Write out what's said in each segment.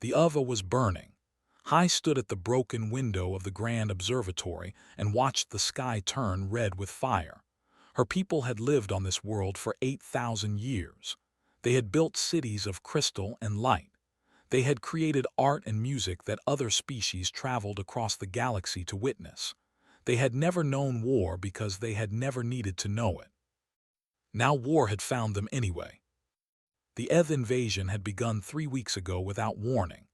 The oven was burning. Hai stood at the broken window of the grand observatory and watched the sky turn red with fire. Her people had lived on this world for 8,000 years. They had built cities of crystal and light. They had created art and music that other species traveled across the galaxy to witness. They had never known war because they had never needed to know it. Now war had found them anyway. The Eth invasion had begun 3 weeks ago without warning.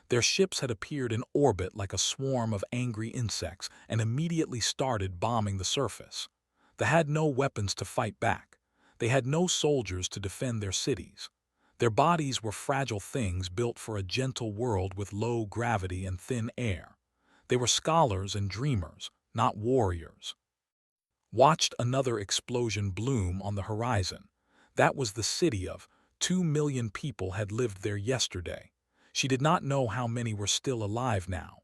Their ships had appeared in orbit like a swarm of angry insects and immediately started bombing the surface. They had no weapons to fight back. They had no soldiers to defend their cities. Their bodies were fragile things built for a gentle world with low gravity and thin air. They were scholars and dreamers, not warriors. Watched another explosion bloom on the horizon. That was the city of 2 million people had lived there yesterday. She did not know how many were still alive now.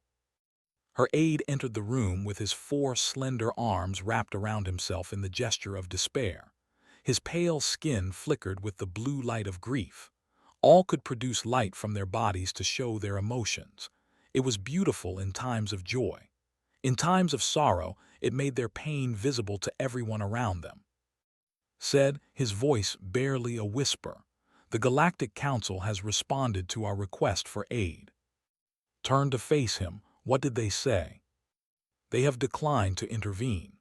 Her aide entered the room with his 4 slender arms wrapped around himself in the gesture of despair. His pale skin flickered with the blue light of grief. All could produce light from their bodies to show their emotions. It was beautiful in times of joy. In times of sorrow, it made their pain visible to everyone around them. Said, his voice barely a whisper, "The Galactic Council has responded to our request for aid." Turned to face him, what did they say? They have declined to intervene.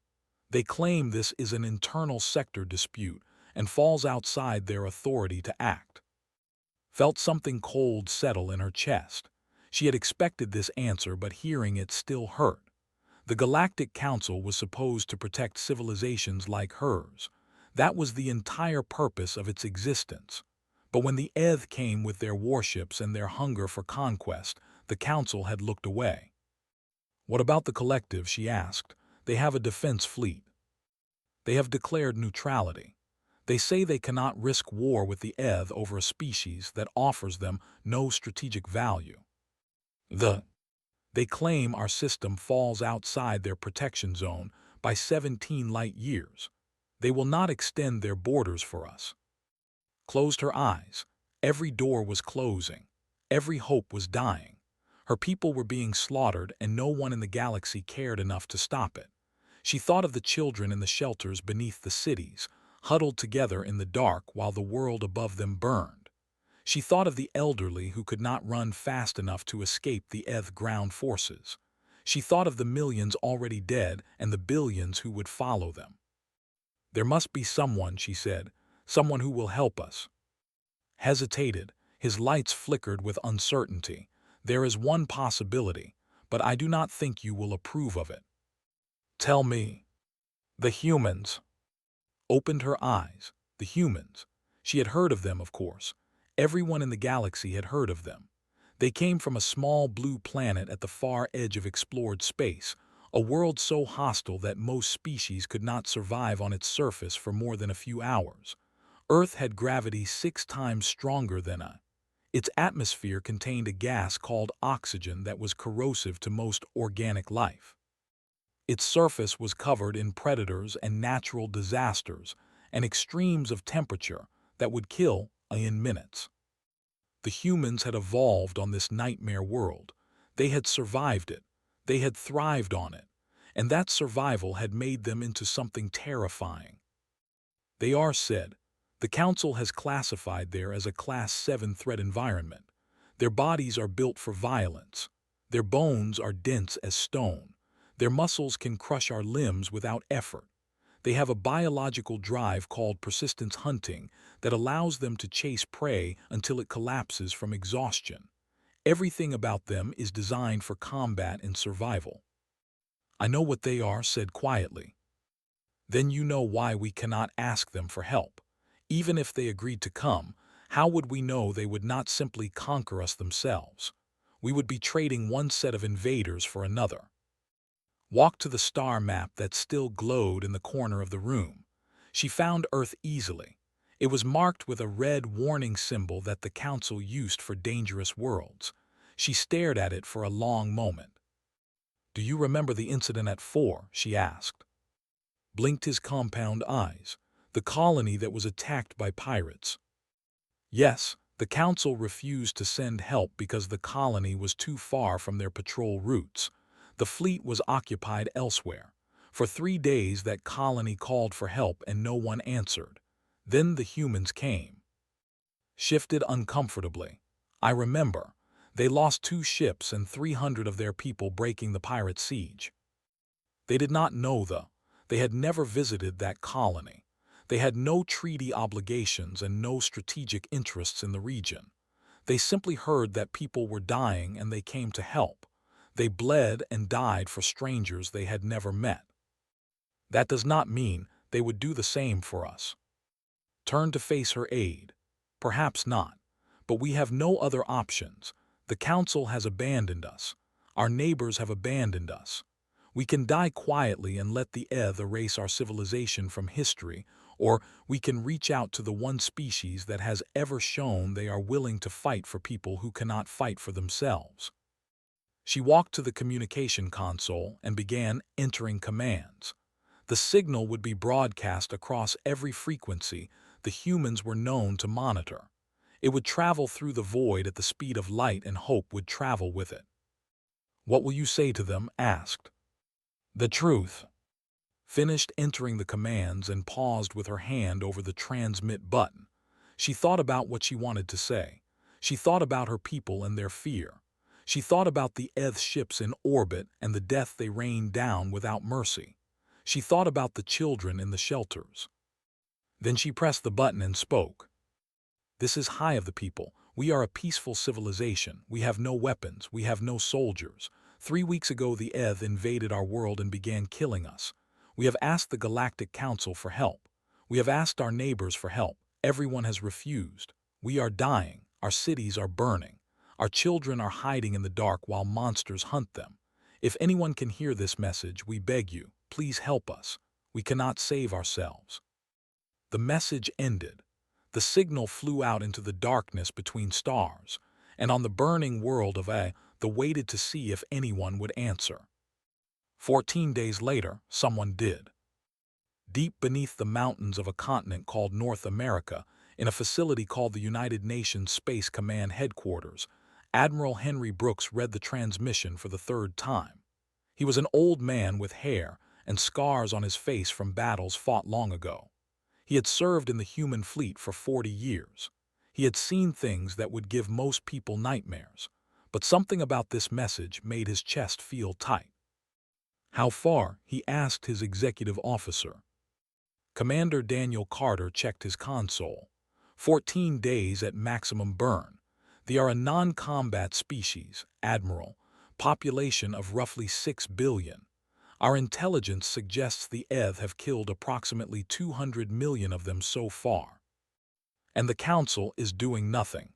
They claim this is an internal sector dispute and falls outside their authority to act. Felt something cold settle in her chest. She had expected this answer, but hearing it still hurt. The Galactic Council was supposed to protect civilizations like hers. That was the entire purpose of its existence. But when the Eth came with their warships and their hunger for conquest, the Council had looked away. What about the Collective, she asked. They have a defense fleet. They have declared neutrality. They say they cannot risk war with the Eth over a species that offers them no strategic value. They claim our system falls outside their protection zone by 17 light years. They will not extend their borders for us. Closed her eyes. Every door was closing. Every hope was dying. Her people were being slaughtered, and no one in the galaxy cared enough to stop it. She thought of the children in the shelters beneath the cities, huddled together in the dark while the world above them burned. She thought of the elderly who could not run fast enough to escape the Eth ground forces. She thought of the millions already dead and the billions who would follow them. There must be someone, she said, someone who will help us. Hesitated. His lights flickered with uncertainty. There is one possibility, but I do not think you will approve of it. Tell me. The humans. Opened her eyes. The humans. She had heard of them, of course. Everyone in the galaxy had heard of them. They came from a small blue planet at the far edge of explored space, a world so hostile that most species could not survive on its surface for more than a few hours. Earth had gravity 6 times stronger than its atmosphere contained a gas called oxygen that was corrosive to most organic life. Its surface was covered in predators and natural disasters and extremes of temperature that would kill in minutes. The humans had evolved on this nightmare world. They had survived it. They had thrived on it. And that survival had made them into something terrifying. They are said. The Council has classified there as a Class 7 threat environment. Their bodies are built for violence. Their bones are dense as stone. Their muscles can crush our limbs without effort. They have a biological drive called persistence hunting that allows them to chase prey until it collapses from exhaustion. Everything about them is designed for combat and survival. I know what they are, said quietly. Then you know why we cannot ask them for help. Even if they agreed to come, how would we know they would not simply conquer us themselves? We would be trading one set of invaders for another. Walked to the star map that still glowed in the corner of the room. She found Earth easily. It was marked with a red warning symbol that the Council used for dangerous worlds. She stared at it for a long moment. Do you remember the incident at 4? She asked. Blinked his compound eyes. The colony that was attacked by pirates. Yes, The council refused to send help because the colony was too far from their patrol routes. The fleet was occupied elsewhere. For 3 days that colony called for help and no one answered. Then the humans came. Shifted uncomfortably. I remember. They lost 2 ships and 300 of their people breaking the pirate siege. They did not know they had never visited that colony. They had no treaty obligations and no strategic interests in the region. They simply heard that people were dying and they came to help. They bled and died for strangers they had never met. That does not mean they would do the same for us. Turn to face her aid. Perhaps not. But we have no other options. The council has abandoned us. Our neighbors have abandoned us. We can die quietly and let the Eth erase our civilization from history, or we can reach out to the one species that has ever shown they are willing to fight for people who cannot fight for themselves. She walked to the communication console and began entering commands. The signal would be broadcast across every frequency the humans were known to monitor. It would travel through the void at the speed of light, and hope would travel with it. "What will you say to them?" asked. "The truth." Finished entering the commands and paused with her hand over the transmit button. She thought about what she wanted to say. She thought about her people and their fear. She thought about the Eth ships in orbit and the death they rained down without mercy. She thought about the children in the shelters. Then she pressed the button and spoke. "This is High of the People. We are a peaceful civilization. We have no weapons. We have no soldiers. 3 weeks ago the Eth invaded our world and began killing us. We have asked the Galactic Council for help. We have asked our neighbors for help. Everyone has refused. We are dying. Our cities are burning. Our children are hiding in the dark while monsters hunt them. If anyone can hear this message, we beg you, please help us. We cannot save ourselves." The message ended. The signal flew out into the darkness between stars, and on the burning world of they waited to see if anyone would answer. 14 days later, someone did. Deep beneath the mountains of a continent called North America, in a facility called the United Nations Space Command Headquarters, Admiral Henry Brooks read the transmission for the 3rd time. He was an old man with hair and scars on his face from battles fought long ago. He had served in the human fleet for 40 years. He had seen things that would give most people nightmares, but something about this message made his chest feel tight. "How far?" he asked his executive officer. Commander Daniel Carter checked his console. 14 days at maximum burn. They are a non-combat species, Admiral, population of roughly 6 billion. Our intelligence suggests the Eth have killed approximately 200 million of them so far. And the Council is doing nothing.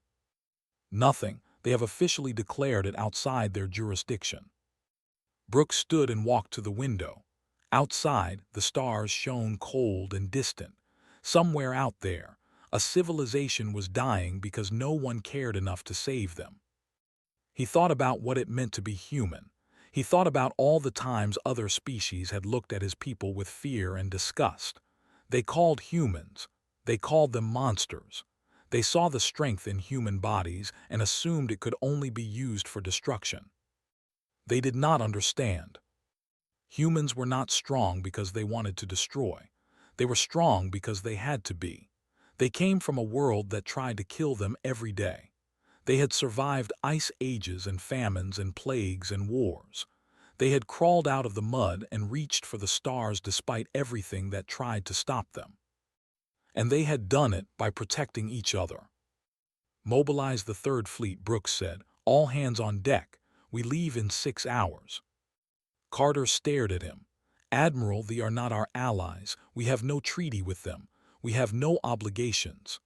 Nothing. They have officially declared it outside their jurisdiction. Brooks stood and walked to the window. Outside, the stars shone cold and distant. Somewhere out there, a civilization was dying because no one cared enough to save them. He thought about what it meant to be human. He thought about all the times other species had looked at his people with fear and disgust. They called humans. They called them monsters. They saw the strength in human bodies and assumed it could only be used for destruction. They did not understand. Humans were not strong because they wanted to destroy. They were strong because they had to be. They came from a world that tried to kill them every day. They had survived ice ages and famines and plagues and wars. They had crawled out of the mud and reached for the stars despite everything that tried to stop them. And they had done it by protecting each other. "Mobilize the 3rd Fleet," Brooks said. "All hands on deck. We leave in 6 hours. Carter stared at him. "Admiral, they are not our allies. We have no treaty with them. We have no obligations."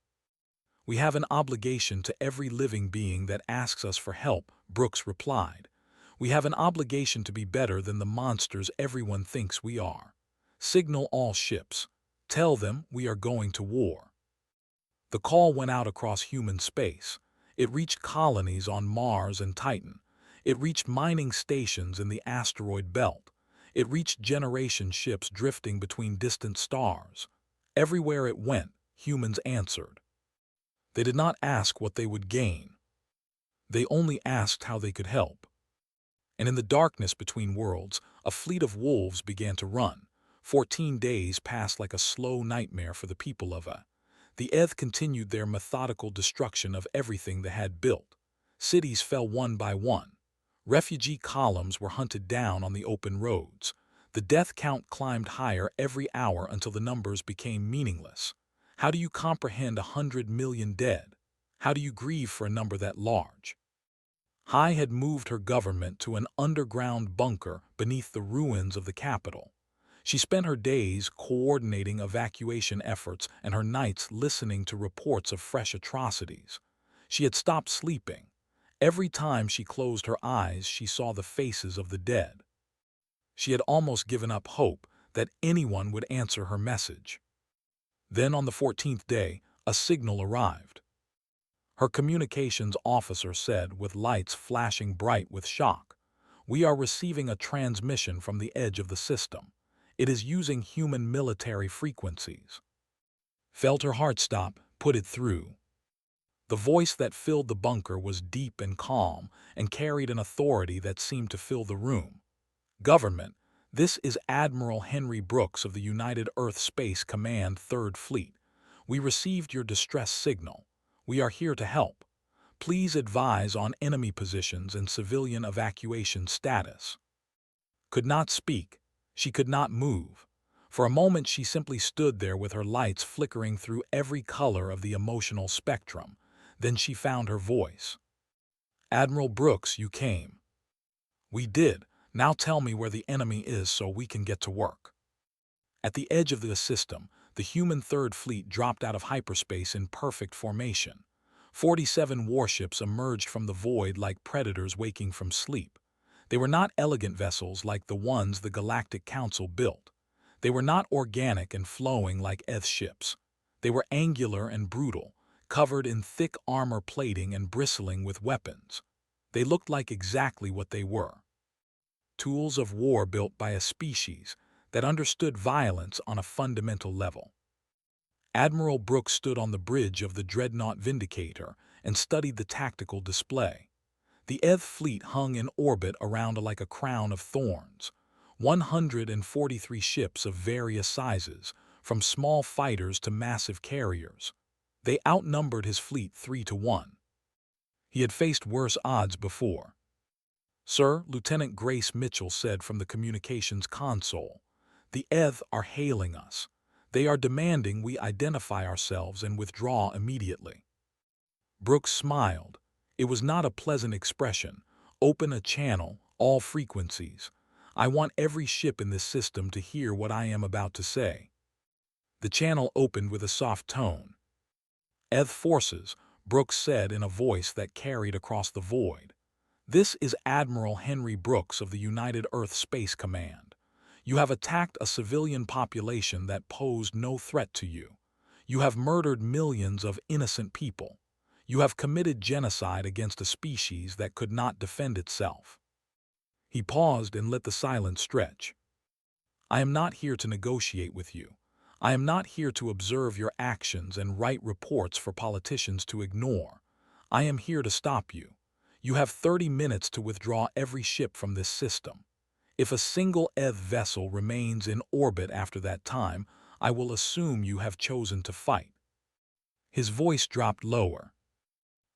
"We have an obligation to every living being that asks us for help," Brooks replied. "We have an obligation to be better than the monsters everyone thinks we are. Signal all ships. Tell them we are going to war." The call went out across human space. It reached colonies on Mars and Titan. It reached mining stations in the asteroid belt. It reached generation ships drifting between distant stars. Everywhere it went, humans answered. They did not ask what they would gain. They only asked how they could help. And in the darkness between worlds, a fleet of wolves began to run. 14 days passed like a slow nightmare for the people of A. The Eth continued their methodical destruction of everything they had built. Cities fell one by one. Refugee columns were hunted down on the open roads. The death count climbed higher every hour until the numbers became meaningless. How do you comprehend 100 million dead? How do you grieve for a number that large? Hai had moved her government to an underground bunker beneath the ruins of the capital. She spent her days coordinating evacuation efforts and her nights listening to reports of fresh atrocities. She had stopped sleeping. Every time she closed her eyes, she saw the faces of the dead. She had almost given up hope that anyone would answer her message. Then on the 14th day, a signal arrived. Her communications officer said, with lights flashing bright with shock, "We are receiving a transmission from the edge of the system. It is using human military frequencies." Felt her heart stop, put it through. The voice that filled the bunker was deep and calm and carried an authority that seemed to fill the room. "Government, this is Admiral Henry Brooks of the United Earth Space Command 3rd Fleet. We received your distress signal. We are here to help. Please advise on enemy positions and civilian evacuation status." Could not speak. She could not move. For a moment she simply stood there with her lights flickering through every color of the emotional spectrum. Then she found her voice. "Admiral Brooks, you came." "We did. Now tell me where the enemy is so we can get to work." At the edge of the system, the human 3rd Fleet dropped out of hyperspace in perfect formation. 47 warships emerged from the void like predators waking from sleep. They were not elegant vessels like the ones the Galactic Council built. They were not organic and flowing like Eth ships. They were angular and brutal, covered in thick armor plating and bristling with weapons. They looked like exactly what they were: tools of war built by a species that understood violence on a fundamental level. Admiral Brooks stood on the bridge of the dreadnought Vindicator and studied the tactical display. The Eth fleet hung in orbit around like a crown of thorns. 143 ships of various sizes, from small fighters to massive carriers. They outnumbered his fleet 3-1. He had faced worse odds before. "Sir," Lieutenant Grace Mitchell said from the communications console, "the Eth are hailing us. They are demanding we identify ourselves and withdraw immediately." Brooks smiled. It was not a pleasant expression. "Open a channel, all frequencies. I want every ship in this system to hear what I am about to say." The channel opened with a soft tone. "Eth forces," Brooks said in a voice that carried across the void. "This is Admiral Henry Brooks of the United Earth Space Command. You have attacked a civilian population that posed no threat to you. You have murdered millions of innocent people. You have committed genocide against a species that could not defend itself." He paused and let the silence stretch. "I am not here to negotiate with you. I am not here to observe your actions and write reports for politicians to ignore. I am here to stop you. You have 30 minutes to withdraw every ship from this system. If a single Eth vessel remains in orbit after that time, I will assume you have chosen to fight." His voice dropped lower.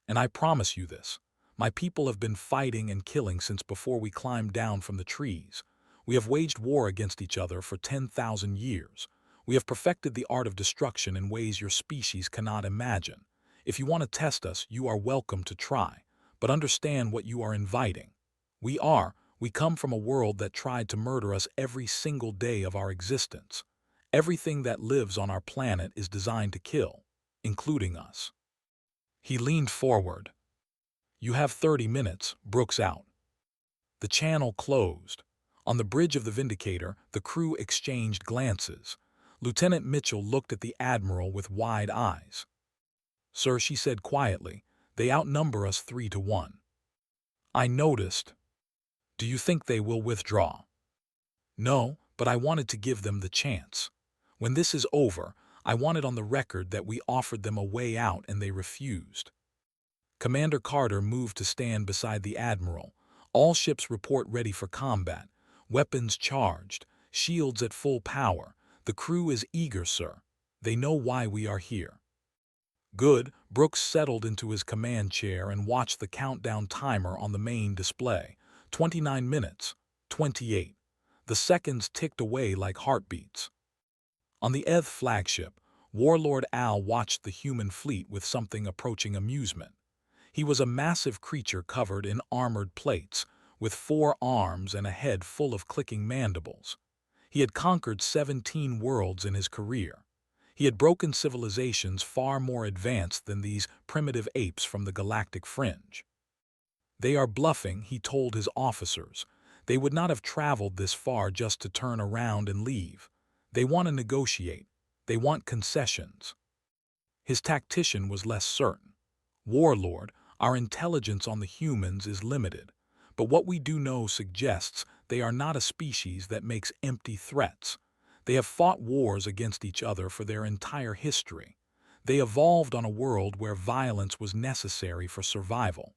"And I promise you this. My people have been fighting and killing since before we climbed down from the trees. We have waged war against each other for 10,000 years. We have perfected the art of destruction in ways your species cannot imagine. If you want to test us, you are welcome to try, but understand what you are inviting. We come from a world that tried to murder us every single day of our existence. Everything that lives on our planet is designed to kill, including us." He leaned forward. "You have 30 minutes, Brooks out." The channel closed. On the bridge of the Vindicator, the crew exchanged glances. Lieutenant Mitchell looked at the Admiral with wide eyes. "Sir," she said quietly, "they outnumber us 3-1. I noticed. Do you think they will withdraw?" "No, but I wanted to give them the chance. When this is over, I wanted on the record that we offered them a way out and they refused." Commander Carter moved to stand beside the Admiral. "All ships report ready for combat. Weapons charged. Shields at full power. The crew is eager, sir. They know why we are here." "Good." Brooks settled into his command chair and watched the countdown timer on the main display. 29 minutes. 28. The seconds ticked away like heartbeats. On the ETH flagship, Warlord Al watched the human fleet with something approaching amusement. He was a massive creature covered in armored plates, with 4 arms and a head full of clicking mandibles. He had conquered 17 worlds in his career. He had broken civilizations far more advanced than these primitive apes from the galactic fringe. "They are bluffing," he told his officers. "They would not have traveled this far just to turn around and leave. They want to negotiate. They want concessions." His tactician was less certain. "Warlord, our intelligence on the humans is limited, but what we do know suggests they are not a species that makes empty threats. They have fought wars against each other for their entire history. They evolved on a world where violence was necessary for survival.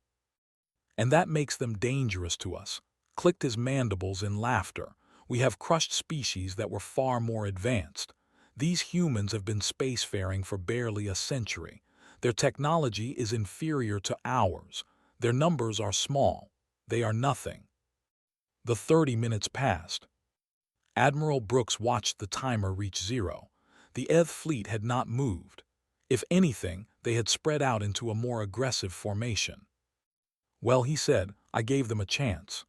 And that makes them dangerous to us." Clicked his mandibles in laughter. "We have crushed species that were far more advanced. These humans have been spacefaring for barely a century. Their technology is inferior to ours. Their numbers are small. They are nothing." The 30 minutes passed. Admiral Brooks watched the timer reach 0. The ETH fleet had not moved. If anything, they had spread out into a more aggressive formation. "Well," he said, "I gave them a chance."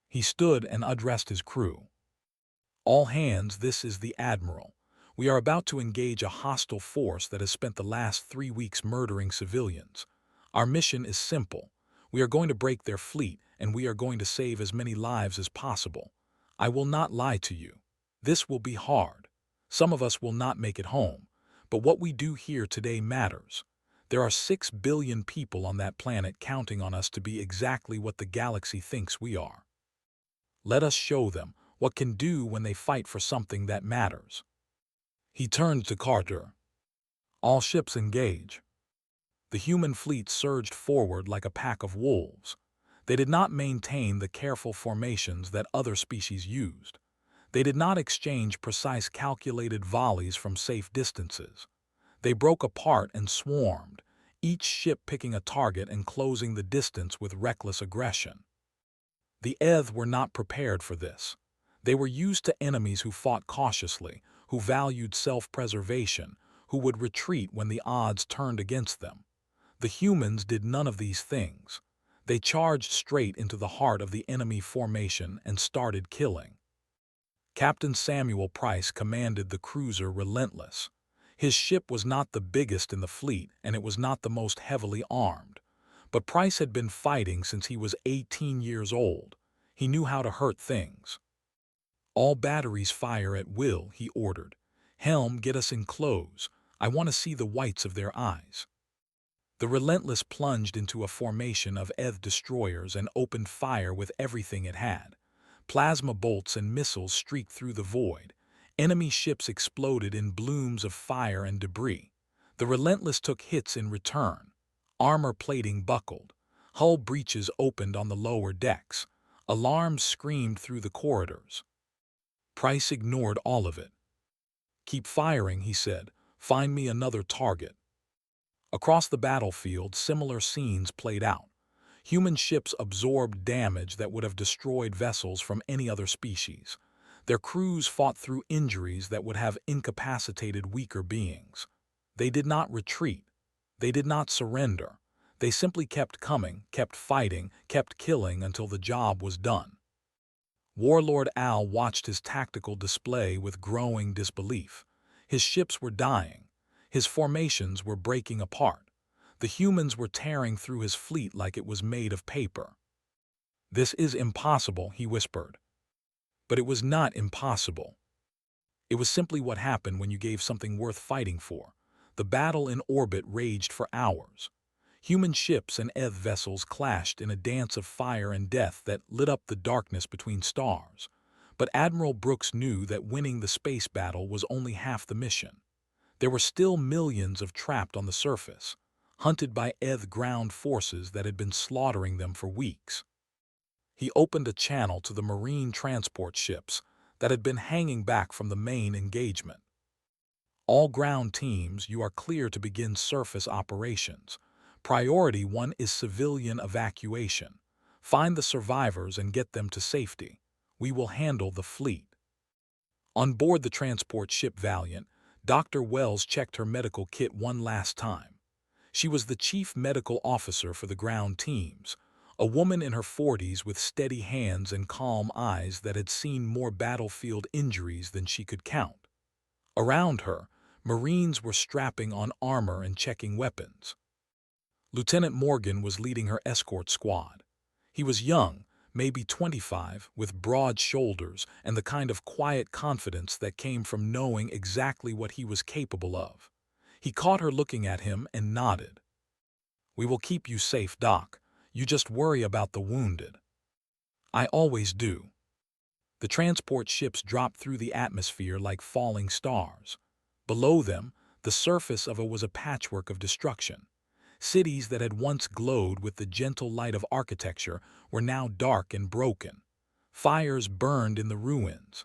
He stood and addressed his crew. "All hands, this is the Admiral. We are about to engage a hostile force that has spent the last 3 weeks murdering civilians. Our mission is simple. We are going to break their fleet, and we are going to save as many lives as possible. I will not lie to you. This will be hard. Some of us will not make it home. But what we do here today matters. There are 6 billion people on that planet counting on us to be exactly what the galaxy thinks we are. Let us show them what can do when they fight for something that matters." He turned to Carter. "All ships engage." The human fleet surged forward like a pack of wolves. They did not maintain the careful formations that other species used. They did not exchange precise calculated volleys from safe distances. They broke apart and swarmed, each ship picking a target and closing the distance with reckless aggression. The ETH were not prepared for this. They were used to enemies who fought cautiously, who valued self-preservation, who would retreat when the odds turned against them. The humans did none of these things. They charged straight into the heart of the enemy formation and started killing. Captain Samuel Price commanded the cruiser Relentless. His ship was not the biggest in the fleet, and it was not the most heavily armed. But Price had been fighting since he was 18 years old. He knew how to hurt things. "All batteries fire at will," he ordered. "Helm, get us in close. I want to see the whites of their eyes." The Relentless plunged into a formation of ETH destroyers and opened fire with everything it had. Plasma bolts and missiles streaked through the void. Enemy ships exploded in blooms of fire and debris. The Relentless took hits in return. Armor plating buckled. Hull breaches opened on the lower decks. Alarms screamed through the corridors. Price ignored all of it. "Keep firing," he said. "Find me another target." Across the battlefield, similar scenes played out. Human ships absorbed damage that would have destroyed vessels from any other species. Their crews fought through injuries that would have incapacitated weaker beings. They did not retreat. They did not surrender. They simply kept coming, kept fighting, kept killing until the job was done. Warlord Al watched his tactical display with growing disbelief. His ships were dying. His formations were breaking apart. The humans were tearing through his fleet like it was made of paper. "This is impossible," he whispered. But it was not impossible. It was simply what happened when you gave something worth fighting for. The battle in orbit raged for hours. Human ships and ETH vessels clashed in a dance of fire and death that lit up the darkness between stars. But Admiral Brooks knew that winning the space battle was only half the mission. There were still millions of trapped on the surface, hunted by ground forces that had been slaughtering them for weeks. He opened a channel to the marine transport ships that had been hanging back from the main engagement. All ground teams, you are clear to begin surface operations. Priority 1 is civilian evacuation. Find the survivors and get them to safety. We will handle the fleet. On board the transport ship Valiant, Dr. Wells checked her medical kit one last time. She was the chief medical officer for the ground teams, a woman in her 40s with steady hands and calm eyes that had seen more battlefield injuries than she could count. Around her, Marines were strapping on armor and checking weapons. Lieutenant Morgan was leading her escort squad. He was young, maybe 25, with broad shoulders and the kind of quiet confidence that came from knowing exactly what he was capable of. He caught her looking at him and nodded. "We will keep you safe, Doc. You just worry about the wounded." "I always do." The transport ships dropped through the atmosphere like falling stars. Below them, the surface of it was a patchwork of destruction. Cities that had once glowed with the gentle light of architecture were now dark and broken. Fires burned in the ruins.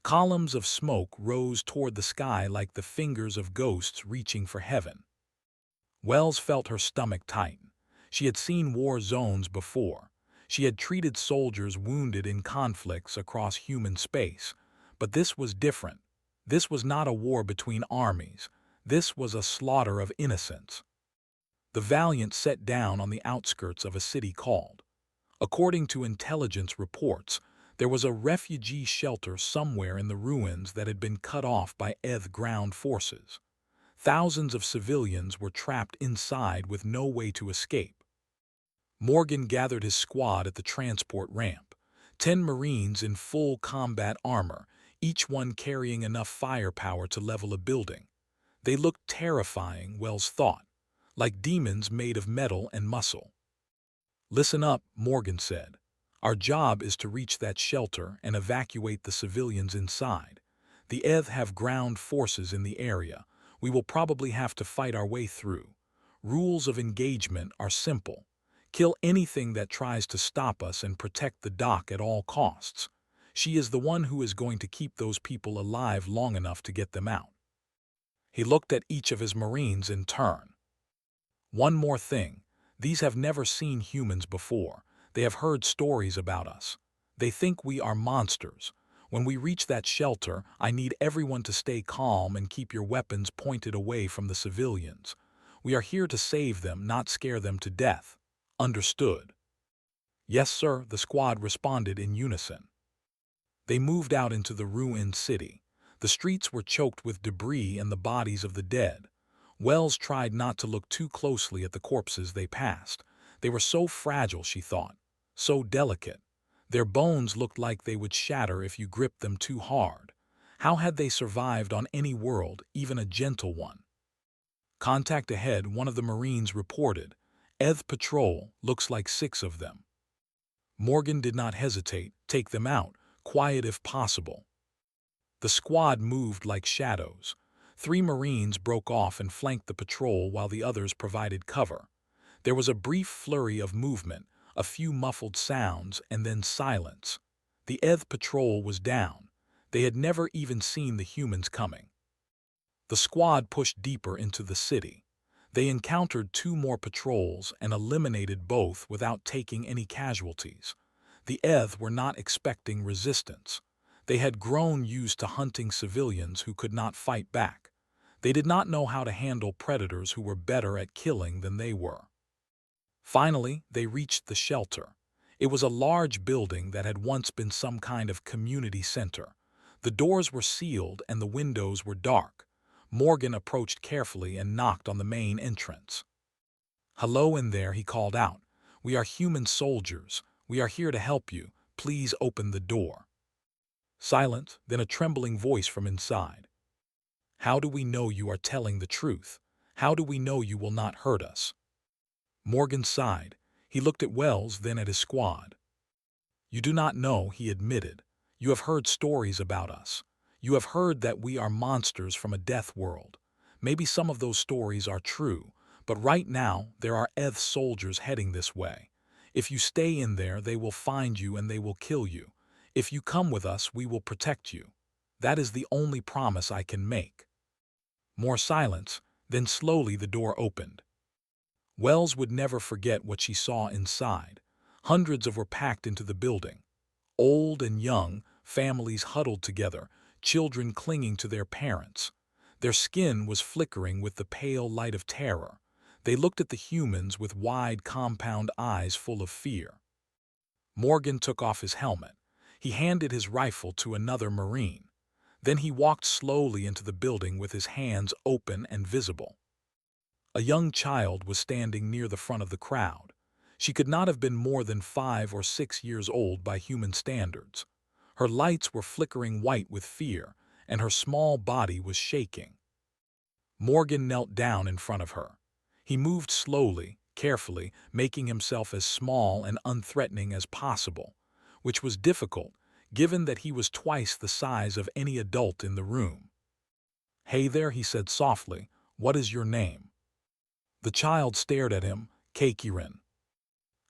Columns of smoke rose toward the sky like the fingers of ghosts reaching for heaven. Wells felt her stomach tighten. She had seen war zones before. She had treated soldiers wounded in conflicts across human space. But this was different. This was not a war between armies. This was a slaughter of innocents. The Valiant set down on the outskirts of a city called. According to intelligence reports, there was a refugee shelter somewhere in the ruins that had been cut off by ground forces. Thousands of civilians were trapped inside with no way to escape. Morgan gathered his squad at the transport ramp. 10 Marines in full combat armor, each one carrying enough firepower to level a building. They looked terrifying, Wells thought, like demons made of metal and muscle. "Listen up," Morgan said. "Our job is to reach that shelter and evacuate the civilians inside. The have ground forces in the area. We will probably have to fight our way through. Rules of engagement are simple. Kill anything that tries to stop us and protect the dock at all costs. She is the one who is going to keep those people alive long enough to get them out." He looked at each of his Marines in turn. "One more thing. These have never seen humans before. They have heard stories about us. They think we are monsters. When we reach that shelter, I need everyone to stay calm and keep your weapons pointed away from the civilians. We are here to save them, not scare them to death. Understood?" "Yes, sir," the squad responded in unison. They moved out into the ruined city. The streets were choked with debris and the bodies of the dead. Wells tried not to look too closely at the corpses they passed. They were so fragile, she thought, so delicate. Their bones looked like they would shatter if you gripped them too hard. How had they survived on any world, even a gentle one? "Contact ahead," one of the Marines reported. Patrol, looks like 6 of them." Morgan did not hesitate. "Take them out, quiet if possible." The squad moved like shadows. 3 Marines broke off and flanked the patrol while the others provided cover. There was a brief flurry of movement, a few muffled sounds, and then silence. The patrol was down. They had never even seen the humans coming. The squad pushed deeper into the city. They encountered 2 more patrols and eliminated both without taking any casualties. The were not expecting resistance. They had grown used to hunting civilians who could not fight back. They did not know how to handle predators who were better at killing than they were. Finally, they reached the shelter. It was a large building that had once been some kind of community center. The doors were sealed and the windows were dark. Morgan approached carefully and knocked on the main entrance. "Hello in there," he called out. "We are human soldiers. We are here to help you. Please open the door." Silence, then a trembling voice from inside. "How do we know you are telling the truth? How do we know you will not hurt us?" Morgan sighed. He looked at Wells, then at his squad. "You do not know," he admitted. "You have heard stories about us. You have heard that we are monsters from a death world. Maybe some of those stories are true, but right now there are ETH soldiers heading this way. If you stay in there, they will find you and they will kill you. If you come with us, we will protect you. That is the only promise I can make." More silence, then slowly the door opened. Wells would never forget what she saw inside. Hundreds were packed into the building. Old and young, families huddled together, children clinging to their parents. Their skin was flickering with the pale light of terror. They looked at the humans with wide, compound eyes full of fear. Morgan took off his helmet. He handed his rifle to another Marine. Then he walked slowly into the building with his hands open and visible. A young child was standing near the front of the crowd. She could not have been more than 5 or 6 years old by human standards. Her lights were flickering white with fear, and her small body was shaking. Morgan knelt down in front of her. He moved slowly, carefully, making himself as small and unthreatening as possible, which was difficult, given that he was twice the size of any adult in the room. "Hey there," he said softly, "what is your name?" The child stared at him. "Kirin."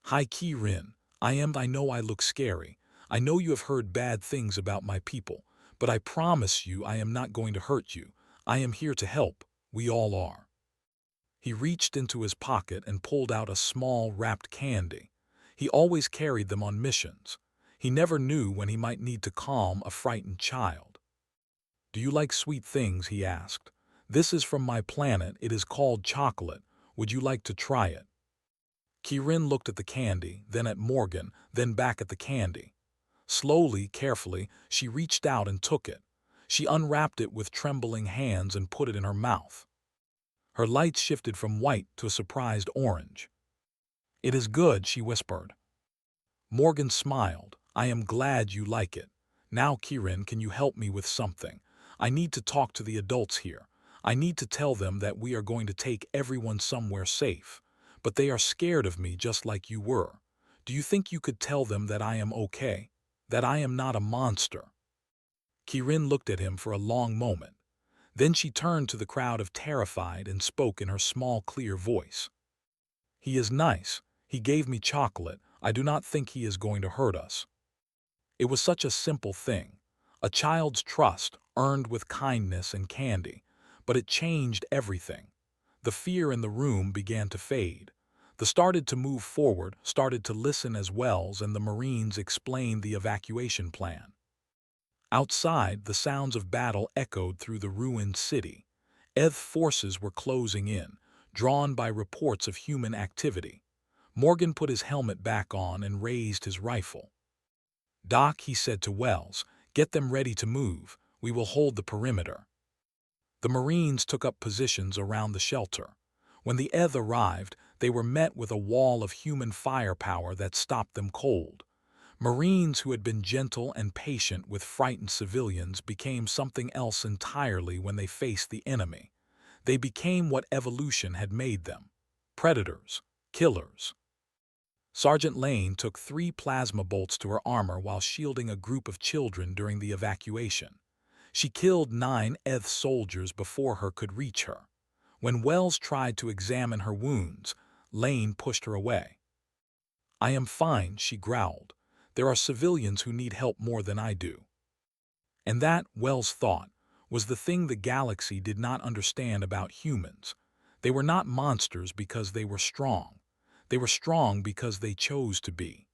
"Hi Kirin, I know I look scary. I know you have heard bad things about my people, but I promise you I am not going to hurt you. I am here to help. We all are." He reached into his pocket and pulled out a small wrapped candy. He always carried them on missions. He never knew when he might need to calm a frightened child. "Do you like sweet things?" he asked. "This is from my planet. It is called chocolate. Would you like to try it?" Kirin looked at the candy, then at Morgan, then back at the candy. Slowly, carefully, she reached out and took it. She unwrapped it with trembling hands and put it in her mouth. Her lights shifted from white to a surprised orange. "It is good," she whispered. Morgan smiled. "I am glad you like it. Now, Kirin, can you help me with something? I need to talk to the adults here. I need to tell them that we are going to take everyone somewhere safe. But they are scared of me just like you were. Do you think you could tell them that I am okay? That I am not a monster?" Kirin looked at him for a long moment. Then she turned to the crowd of terrified and spoke in her small, clear voice. "He is nice. He gave me chocolate. I do not think he is going to hurt us." It was such a simple thing. A child's trust, earned with kindness and candy. But it changed everything. The fear in the room began to fade. They started to move forward, started to listen as Wells and the Marines explained the evacuation plan. Outside, the sounds of battle echoed through the ruined city. ETH forces were closing in, drawn by reports of human activity. Morgan put his helmet back on and raised his rifle. "Doc," he said to Wells, "get them ready to move. We will hold the perimeter." The Marines took up positions around the shelter. When the ETH arrived, they were met with a wall of human firepower that stopped them cold. Marines who had been gentle and patient with frightened civilians became something else entirely when they faced the enemy. They became what evolution had made them: predators, killers. Sergeant Lane took 3 plasma bolts to her armor while shielding a group of children during the evacuation. She killed 9 ETH soldiers before her could reach her. When Wells tried to examine her wounds, Lane pushed her away. "I am fine," she growled. "There are civilians who need help more than I do." And that, Wells thought, was the thing the galaxy did not understand about humans. They were not monsters because they were strong. They were strong because they chose to be.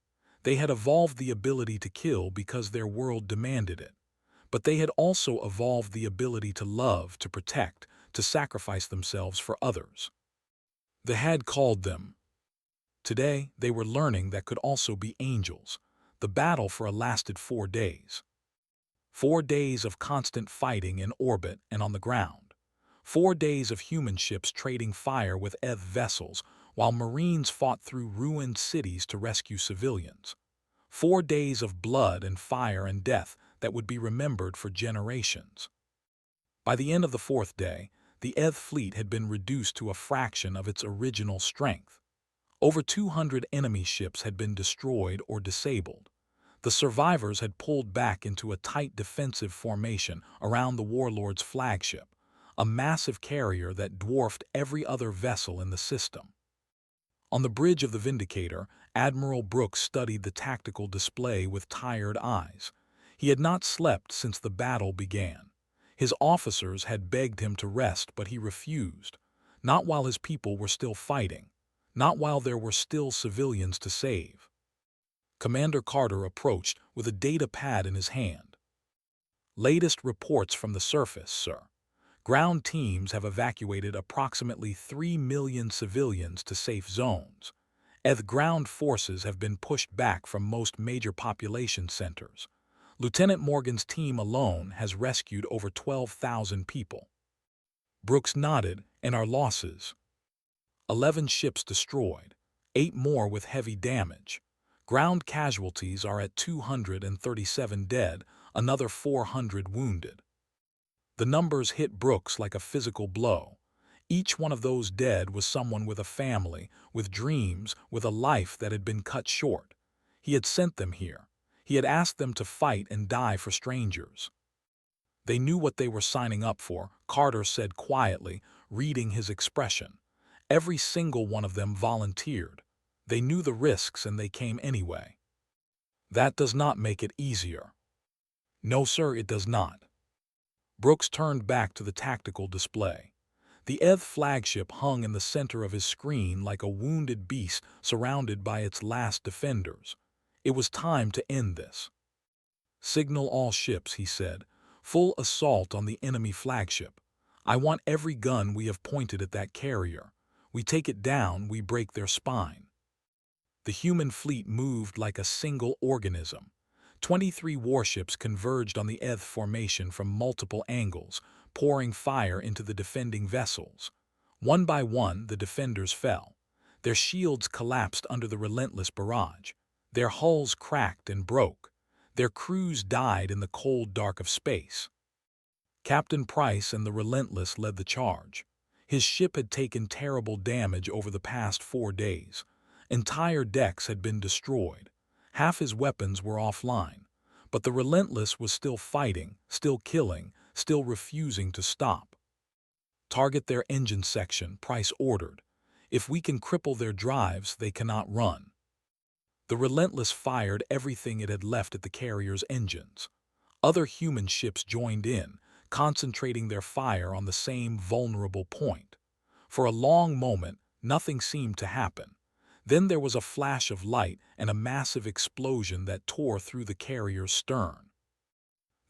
They had evolved the ability to kill because their world demanded it. But they had also evolved the ability to love, to protect, to sacrifice themselves for others. They had called them. Today, they were learning that could also be angels. The battle lasted 4 days. 4 days of constant fighting in orbit and on the ground. 4 days of human ships trading fire with ETH vessels, while Marines fought through ruined cities to rescue civilians. 4 days of blood and fire and death that would be remembered for generations. By the end of the 4th day, the ETH fleet had been reduced to a fraction of its original strength. Over 200 enemy ships had been destroyed or disabled. The survivors had pulled back into a tight defensive formation around the warlord's flagship, a massive carrier that dwarfed every other vessel in the system. On the bridge of the Vindicator, Admiral Brooks studied the tactical display with tired eyes. He had not slept since the battle began. His officers had begged him to rest, but he refused. Not while his people were still fighting. Not while there were still civilians to save. Commander Carter approached with a data pad in his hand. Latest reports from the surface, sir. Ground teams have evacuated approximately 3 million civilians to safe zones. Ground forces have been pushed back from most major population centers. Lieutenant Morgan's team alone has rescued over 12,000 people. Brooks nodded. And our losses? 11 ships destroyed, 8 more with heavy damage. Ground casualties are at 237 dead, another 400 wounded. The numbers hit Brooks like a physical blow. Each one of those dead was someone with a family, with dreams, with a life that had been cut short. He had sent them here. He had asked them to fight and die for strangers. They knew what they were signing up for, Carter said quietly, reading his expression. Every single one of them volunteered. They knew the risks and they came anyway. That does not make it easier. No, sir, it does not. Brooks turned back to the tactical display. The flagship hung in the center of his screen like a wounded beast surrounded by its last defenders. It was time to end this. Signal all ships, he said. Full assault on the enemy flagship. I want every gun we have pointed at that carrier. We take it down, we break their spine. The human fleet moved like a single organism. 23 warships converged on the formation from multiple angles, pouring fire into the defending vessels. One by one, the defenders fell. Their shields collapsed under the relentless barrage. Their hulls cracked and broke. Their crews died in the cold dark of space. Captain Price and the Relentless led the charge. His ship had taken terrible damage over the past 4 days. Entire decks had been destroyed. Half his weapons were offline. But the Relentless was still fighting, still killing, still refusing to stop. Target their engine section, Price ordered. If we can cripple their drives, they cannot run. The Relentless fired everything it had left at the carrier's engines. Other human ships joined in, concentrating their fire on the same vulnerable point. For a long moment, nothing seemed to happen. Then there was a flash of light and a massive explosion that tore through the carrier's stern.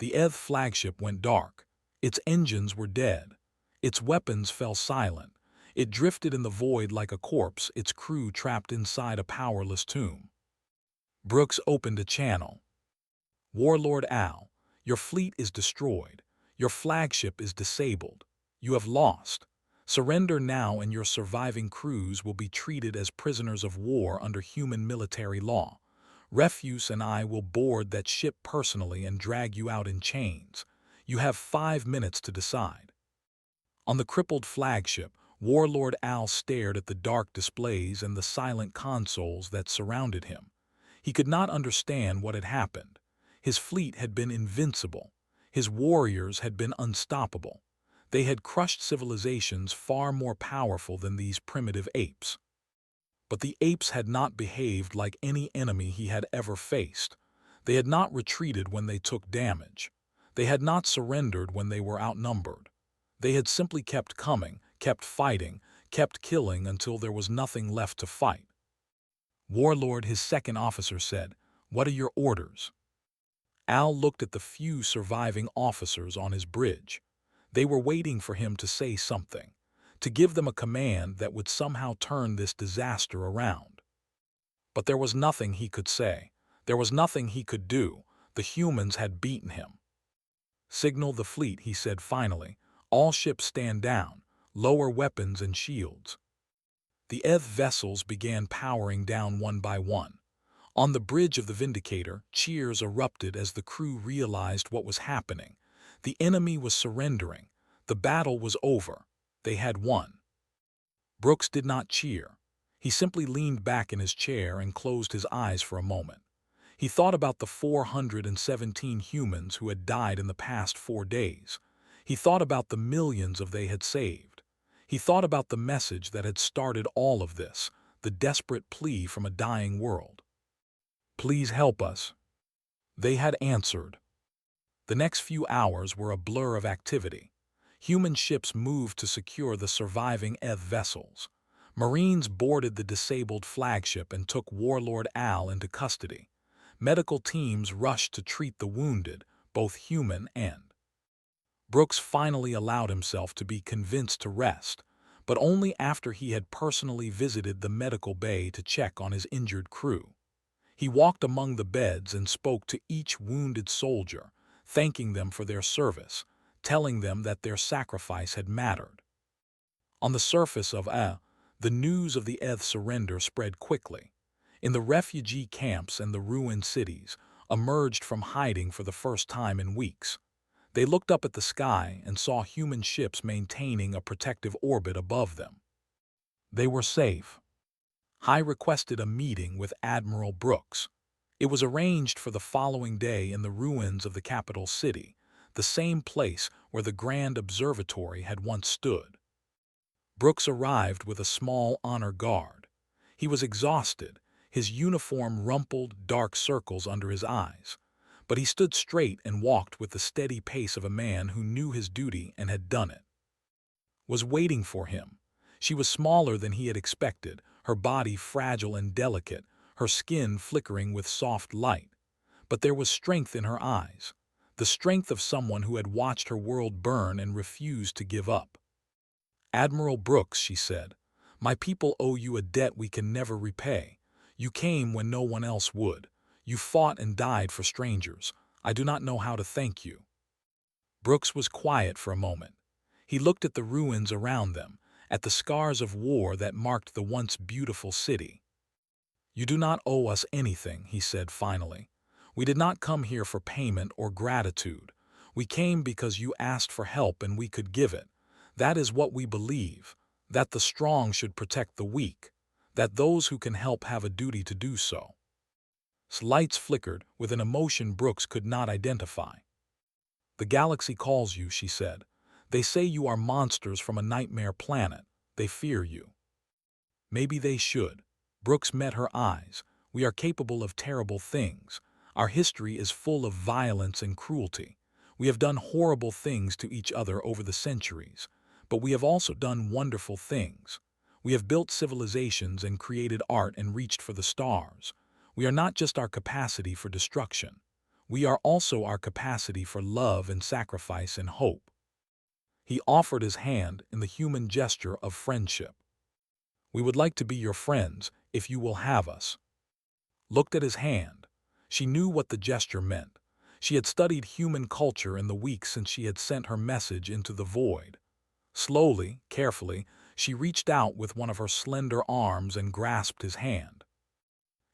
The flagship went dark. Its engines were dead. Its weapons fell silent. It drifted in the void like a corpse, its crew trapped inside a powerless tomb. Brooks opened a channel. Warlord Al, your fleet is destroyed. Your flagship is disabled. You have lost. Surrender now and your surviving crews will be treated as prisoners of war under human military law. Refuse and I will board that ship personally and drag you out in chains. You have 5 minutes to decide. On the crippled flagship, Warlord Al stared at the dark displays and the silent consoles that surrounded him. He could not understand what had happened. His fleet had been invincible. His warriors had been unstoppable. They had crushed civilizations far more powerful than these primitive apes. But the apes had not behaved like any enemy he had ever faced. They had not retreated when they took damage. They had not surrendered when they were outnumbered. They had simply kept coming, kept fighting, kept killing until there was nothing left to fight. Warlord, his second officer said, "What are your orders?" Al looked at the few surviving officers on his bridge. They were waiting for him to say something, to give them a command that would somehow turn this disaster around. But there was nothing he could say. There was nothing he could do. The humans had beaten him. "Signal the fleet," he said finally. "All ships stand down. Lower weapons and shields." The vessels began powering down one by one. On the bridge of the Vindicator, cheers erupted as the crew realized what was happening. The enemy was surrendering. The battle was over. They had won. Brooks did not cheer. He simply leaned back in his chair and closed his eyes for a moment. He thought about the 417 humans who had died in the past 4 days. He thought about the millions of they had saved. He thought about the message that had started all of this, the desperate plea from a dying world. "Please help us." They had answered. The next few hours were a blur of activity. Human ships moved to secure the surviving ETH vessels. Marines boarded the disabled flagship and took Warlord Al into custody. Medical teams rushed to treat the wounded, both human and. Brooks finally allowed himself to be convinced to rest, but only after he had personally visited the medical bay to check on his injured crew. He walked among the beds and spoke to each wounded soldier, thanking them for their service, telling them that their sacrifice had mattered. On the surface of the news of the ETH surrender spread quickly. In the refugee camps and the ruined cities, emerged from hiding for the first time in weeks. They looked up at the sky and saw human ships maintaining a protective orbit above them. They were safe. High requested a meeting with Admiral Brooks. It was arranged for the following day in the ruins of the capital city, the same place where the Grand Observatory had once stood. Brooks arrived with a small honor guard. He was exhausted, his uniform rumpled, dark circles under his eyes. But he stood straight and walked with the steady pace of a man who knew his duty and had done it. Was waiting for him. She was smaller than he had expected, her body fragile and delicate, her skin flickering with soft light. But there was strength in her eyes, the strength of someone who had watched her world burn and refused to give up. "Admiral Brooks," she said, "my people owe you a debt we can never repay. You came when no one else would. You fought and died for strangers. I do not know how to thank you." Brooks was quiet for a moment. He looked at the ruins around them, at the scars of war that marked the once beautiful city. "You do not owe us anything," he said finally. "We did not come here for payment or gratitude. We came because you asked for help and we could give it. That is what we believe, that the strong should protect the weak, that those who can help have a duty to do so." Lights flickered with an emotion Brooks could not identify. "The galaxy calls you," she said. "They say you are monsters from a nightmare planet. They fear you." Maybe they should. Brooks met her eyes. "We are capable of terrible things. Our history is full of violence and cruelty. We have done horrible things to each other over the centuries. But we have also done wonderful things. We have built civilizations and created art and reached for the stars. We are not just our capacity for destruction. We are also our capacity for love and sacrifice and hope." He offered his hand in the human gesture of friendship. "We would like to be your friends, if you will have us." Looked at his hand. She knew what the gesture meant. She had studied human culture in the weeks since she had sent her message into the void. Slowly, carefully, she reached out with one of her slender arms and grasped his hand.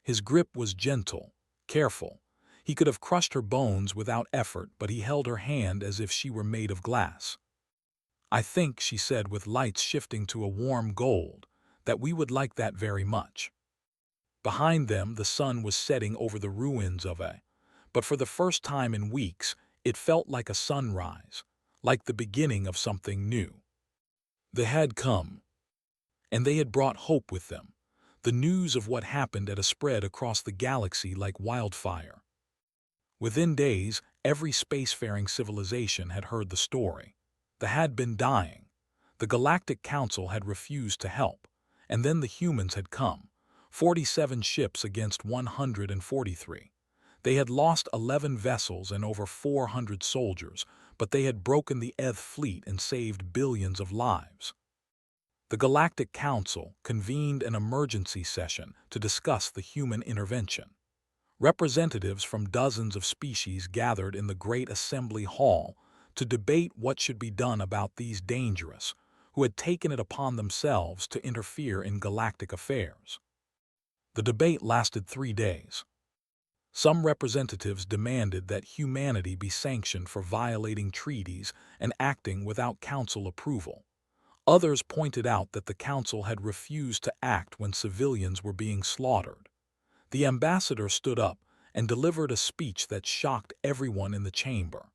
His grip was gentle, careful. He could have crushed her bones without effort, but he held her hand as if she were made of glass. "I think," she said with lights shifting to a warm gold, "that we would like that very much." Behind them, the sun was setting over the ruins of but for the first time in weeks, it felt like a sunrise, like the beginning of something new. They had come, and they had brought hope with them. The news of what happened had spread across the galaxy like wildfire. Within days, every spacefaring civilization had heard the story. They had been dying. The Galactic Council had refused to help, and then the humans had come. 47 ships against 143. They had lost 11 vessels and over 400 soldiers, but they had broken the ETH fleet and saved billions of lives. The Galactic Council convened an emergency session to discuss the human intervention. Representatives from dozens of species gathered in the Great Assembly Hall to debate what should be done about these dangerous, who had taken it upon themselves to interfere in galactic affairs. The debate lasted 3 days. Some representatives demanded that humanity be sanctioned for violating treaties and acting without council approval. Others pointed out that the council had refused to act when civilians were being slaughtered. The ambassador stood up and delivered a speech that shocked everyone in the chamber.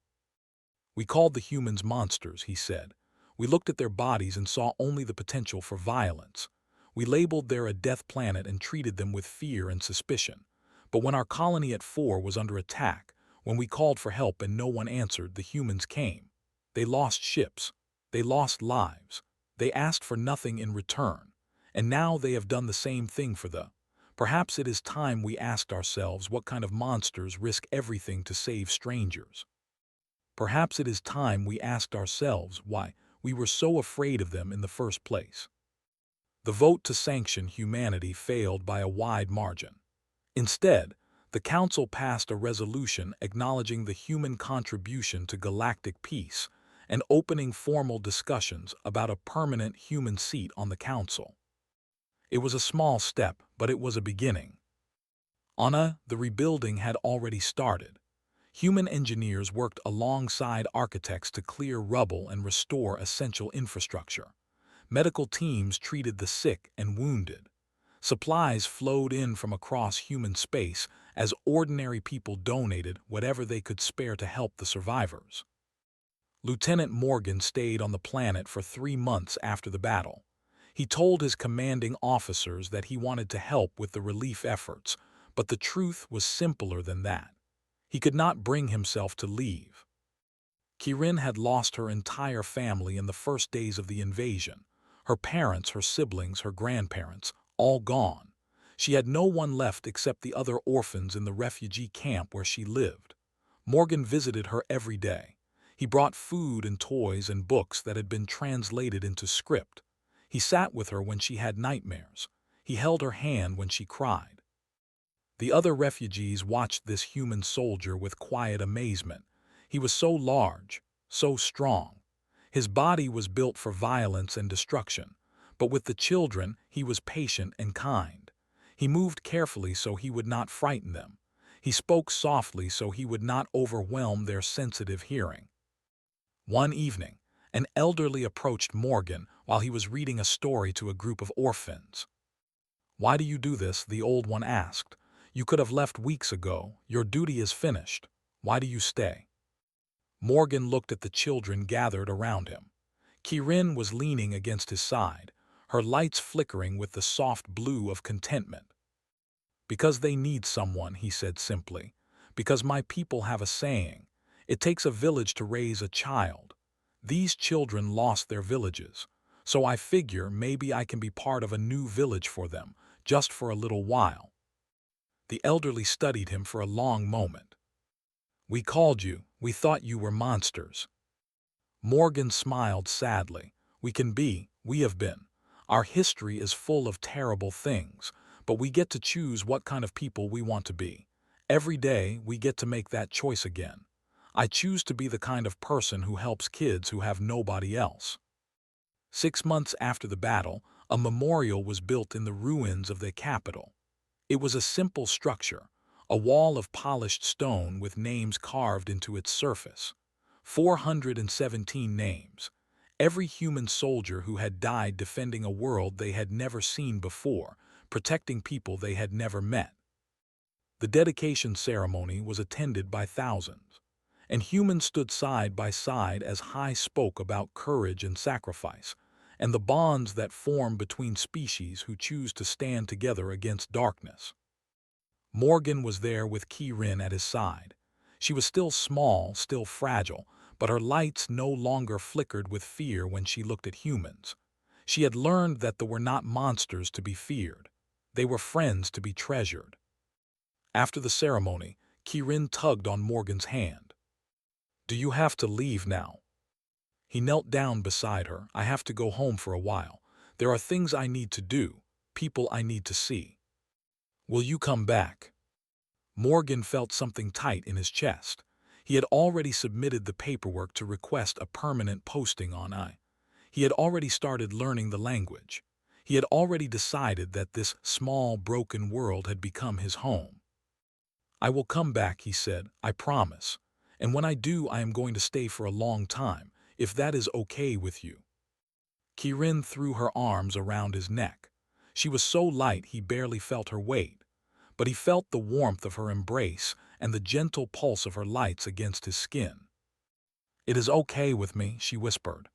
We called the humans monsters, he said. We looked at their bodies and saw only the potential for violence. We labeled them a death planet and treated them with fear and suspicion. But when our colony at 4 was under attack, when we called for help and no one answered, the humans came. They lost ships. They lost lives. They asked for nothing in return. And now they have done the same thing for the... Perhaps it is time we asked ourselves what kind of monsters risk everything to save strangers. Perhaps it is time we asked ourselves why we were so afraid of them in the first place. The vote to sanction humanity failed by a wide margin. Instead, the Council passed a resolution acknowledging the human contribution to galactic peace and opening formal discussions about a permanent human seat on the Council. It was a small step, but it was a beginning. The rebuilding had already started. Human engineers worked alongside architects to clear rubble and restore essential infrastructure. Medical teams treated the sick and wounded. Supplies flowed in from across human space as ordinary people donated whatever they could spare to help the survivors. Lieutenant Morgan stayed on the planet for 3 months after the battle. He told his commanding officers that he wanted to help with the relief efforts, but the truth was simpler than that. He could not bring himself to leave. Kirin had lost her entire family in the first days of the invasion. Her parents, her siblings, her grandparents, all gone. She had no one left except the other orphans in the refugee camp where she lived. Morgan visited her every day. He brought food and toys and books that had been translated into script. He sat with her when she had nightmares. He held her hand when she cried. The other refugees watched this human soldier with quiet amazement. He was so large, so strong. His body was built for violence and destruction, but with the children he was patient and kind. He moved carefully so he would not frighten them. He spoke softly so he would not overwhelm their sensitive hearing. One evening, an elderly approached Morgan while he was reading a story to a group of orphans. "Why do you do this?" the old one asked. "You could have left weeks ago. Your duty is finished. Why do you stay?" Morgan looked at the children gathered around him. Kirin was leaning against his side, her lights flickering with the soft blue of contentment. "Because they need someone," he said simply. "Because my people have a saying. It takes a village to raise a child. These children lost their villages, so I figure maybe I can be part of a new village for them, just for a little while." The elderly studied him for a long moment. "We called you. We thought you were monsters." Morgan smiled sadly. We have been. Our history is full of terrible things, but we get to choose what kind of people we want to be. Every day, we get to make that choice again. I choose to be the kind of person who helps kids who have nobody else. 6 months after the battle, a memorial was built in the ruins of the capital. It was a simple structure, a wall of polished stone with names carved into its surface. 417 names. Every human soldier who had died defending a world they had never seen before, protecting people they had never met. The dedication ceremony was attended by thousands, and humans stood side by side as High spoke about courage and sacrifice, and the bonds that form between species who choose to stand together against darkness. Morgan was there with Kirin at his side. She was still small, still fragile, but her lights no longer flickered with fear when she looked at humans. She had learned that they were not monsters to be feared. They were friends to be treasured. After the ceremony, Kirin tugged on Morgan's hand. "Do you have to leave now?" He knelt down beside her. "I have to go home for a while. There are things I need to do, people I need to see." "Will you come back?" Morgan felt something tight in his chest. He had already submitted the paperwork to request a permanent posting on I. He had already started learning the language. He had already decided that this small, broken world had become his home. "I will come back," he said, "I promise. And when I do, I am going to stay for a long time, if that is okay with you." Kirin threw her arms around his neck. She was so light he barely felt her weight, but he felt the warmth of her embrace and the gentle pulse of her lights against his skin. "It is okay with me," she whispered.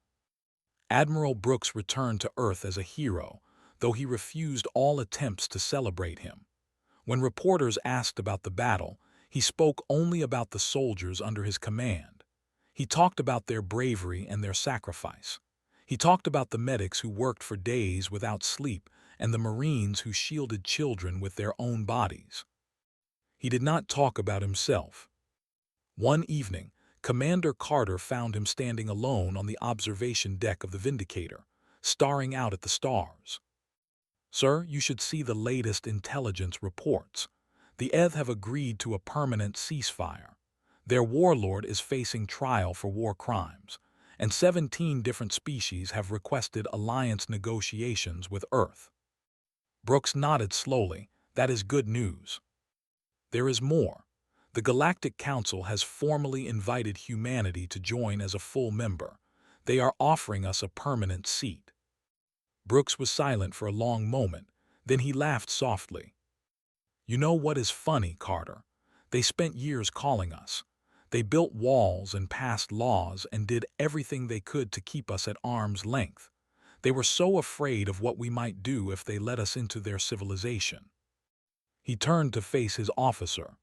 Admiral Brooks returned to Earth as a hero, though he refused all attempts to celebrate him. When reporters asked about the battle, he spoke only about the soldiers under his command. He talked about their bravery and their sacrifice. He talked about the medics who worked for days without sleep and the Marines who shielded children with their own bodies. He did not talk about himself. One evening, Commander Carter found him standing alone on the observation deck of the Vindicator, staring out at the stars. "Sir, you should see the latest intelligence reports. The ETH have agreed to a permanent ceasefire. Their warlord is facing trial for war crimes, and 17 different species have requested alliance negotiations with Earth." Brooks nodded slowly. "That is good news." "There is more. The Galactic Council has formally invited humanity to join as a full member. They are offering us a permanent seat." Brooks was silent for a long moment. Then he laughed softly. "You know what is funny, Carter? They spent years calling us. They built walls and passed laws and did everything they could to keep us at arm's length. They were so afraid of what we might do if they let us into their civilization." He turned to face his officer.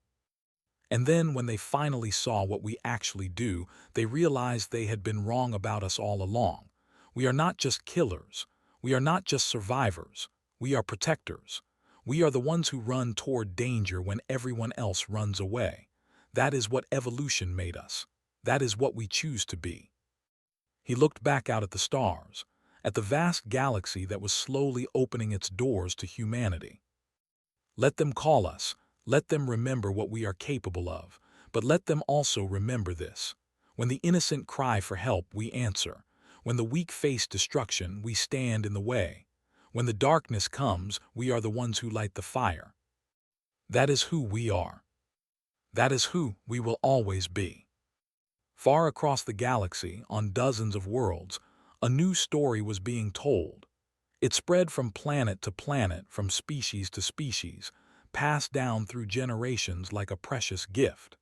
"And then when they finally saw what we actually do, they realized they had been wrong about us all along. We are not just killers. We are not just survivors. We are protectors. We are the ones who run toward danger when everyone else runs away. That is what evolution made us. That is what we choose to be." He looked back out at the stars, at the vast galaxy that was slowly opening its doors to humanity. "Let them call us. Let them remember what we are capable of, but let them also remember this. When the innocent cry for help, we answer. When the weak face destruction, we stand in the way. When the darkness comes, we are the ones who light the fire. That is who we are. That is who we will always be." Far across the galaxy, on dozens of worlds, a new story was being told. It spread from planet to planet, from species to species, passed down through generations like a precious gift.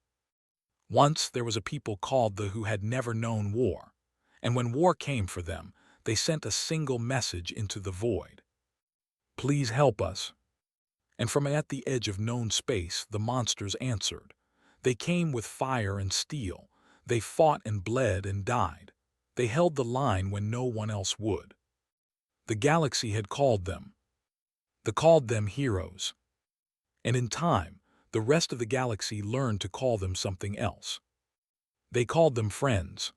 Once there was a people called the who had never known war, and when war came for them, they sent a single message into the void. "Please help us." And from at the edge of known space, the monsters answered. They came with fire and steel. They fought and bled and died. They held the line when no one else would. The galaxy had called them. They called them heroes. And in time, the rest of the galaxy learned to call them something else. They called them friends.